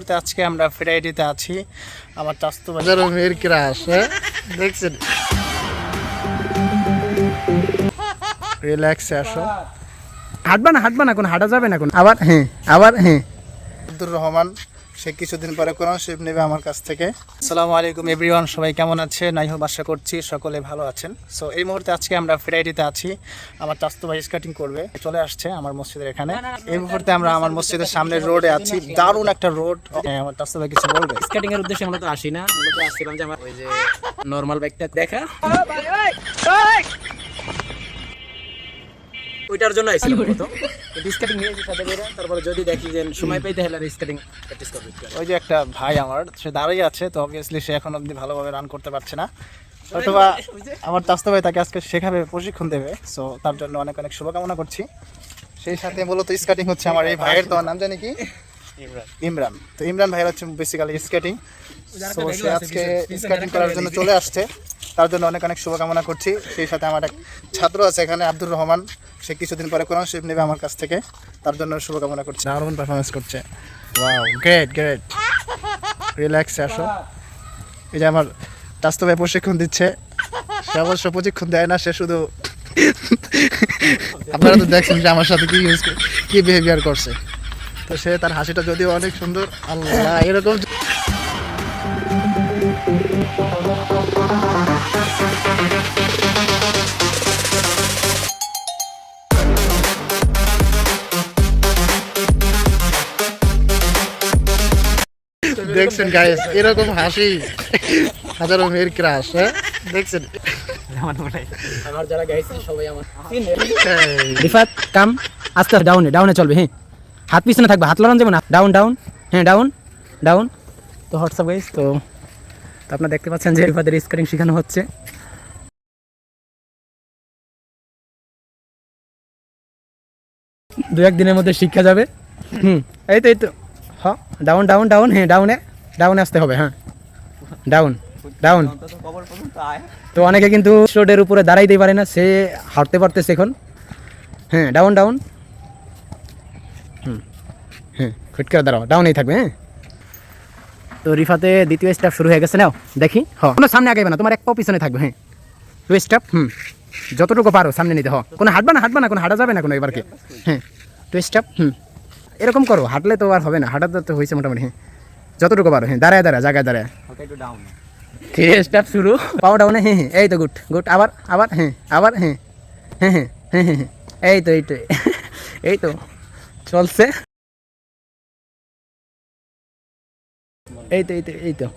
মুহূর্তে আজকে আমরা ফ্রাইডেতে আছি। আমার চাস্তু বাজার মেয়ের ক্রাশ, দেখছেন? রিল্যাক্সে আসো, হাঁটবা না, কোনো হাঁটা যাবে না কোনো। আবার আব্দুর রহমান সে কিছুদিন পরে কোরআন নেবে আমার কাছ থেকে। আসসালামু আলাইকুম এভরিওয়ান, সবাই কেমন আছে? নাই হোক আশা করছি সকলে ভালো আছেন। সো এই মুহূর্তে আজকে আমরা ফ্রাইডেতে আছি। আমার চাস্তু ভাই স্কেটিং করবে, চলে আসছে আমার মসজিদের এখানে। এই মুহূর্তে আমরা আমার মসজিদের সামনের রোডে আছি, দারুণ একটা রোড। আমার চাস্তু ভাই কিছু বলবে? স্কেটিং এর উদ্দেশ্যে মূলত আসি না, মূলত আসছিলাম যে আমার ওই যে নরমাল বাইকটা দেখা, ওইটার জন্য আইছিলাম মূলত। স্কেটিং নিয়ে এসে সাথে করে, তারপরে যদি দেখি যে সময় পাইতে হলে স্কেটিং প্র্যাকটিস করব। ওই যে একটা ভাই আমার, সে দাঁড়িয়ে আছে, তো অবভিয়াসলি সে এখন অবধি ভালোভাবে রান করতে পারছে না, অথবা আমার চাস্তু ভাই তাকে আজকে শেখাবে, প্রশিক্ষণ দেবে। সো তার জন্য অনেক অনেক শুভকামনা করছি। সেই সাথে মূলত স্কেটিং হচ্ছে আমার এই ভাইয়ের, তোমার নাম জানি কি? ইমরান। তো ইমরান ভাইয়ের হচ্ছে বেসিক্যালি স্কেটিং। সো সে আজকে স্কেটিং করার জন্য চলে আসছে, তার জন্য অনেক অনেক শুভকামনা করছি। সেই সাথে আমার এক ছাত্র আছে এখানে, আব্দুর রহমান, সে কিছুদিন পরে কোরআন শরীফ নেবে আমার কাছ থেকে, তার জন্য শুভকামনা করছি। দারুণ পারফরমেন্স করছে, ওয়াও, গ্রেট গ্রেট। রিল্যাক্সে আসো। এই যে আমার চাস্তু ভাই প্রশিক্ষণ দিচ্ছে, সে অবশ্য প্রশিক্ষণ দেয় না, সে শুধু আপনারা তো দেখছেন যে আমার সাথে কি বিহেভিয়ার করছে। তো সে তার হাসিটা যদিও অনেক সুন্দর, আল্লাহ এরকম দেখছেন গাইস, এরকম হাসি হাজারো মেয়ের ক্রাশ, দেখছেন? আমার যারা গাইছে সবাই আমার রিফাত কাম আস্তে আস্তে ডাউনে চলবে। হ্যাঁ, হাত পিছনে থাকবে, হাত লড়ান যাবে না। ডাউন, হ্যাঁ ডাউন। তো হোয়াটসঅ্যাপ গাইস, তো আপনারা দেখতে পাচ্ছেন যে রিফাতের স্কেটিং শেখানো হচ্ছে। দু এক দিনের মধ্যে শিক্ষা যাবে। এই তো হ্যাঁ, ডাউন, হ্যাঁ ডাউনে আসতে হবে। হ্যাঁ, ডাউন। তো অনেকে কিন্তু রোডের উপরে দাঁড়াইতে পারে না, সে হাঁটতে পারতেছে এখন। হ্যাঁ, ডাউন। হ্যাঁ, ফিট করে দাঁড়াও, ডাউনেই থাকবে। হ্যাঁ, তো রিফাতে দ্বিতীয় স্টেপ শুরু হয়ে গেছে। নাও দেখি, কোনো সামনে আগাইবে না, তোমার এক পা পিছনে থাকবে। হ্যাঁ, টু স্টেপ, যতটুকু পারো সামনে নিতে। কোনো হাঁটবা না, কোনো হাঁটা যাবে না কোনো এবারকে। হ্যাঁ, টু স্টেপ, এরকম করো। হাঁটলে তো আর হবে না, হাঁটা তো হয়েছে মোটামুটি। হ্যাঁ, যতটুকু পারো। হ্যাঁ, জায়গায় দাঁড়ায়। থ্রি স্টেপ শুরু, পাও ডাউনে। হ্যাঁ, এই তো গুড। আবার হ্যাঁ, এই তো চলছে। এই তো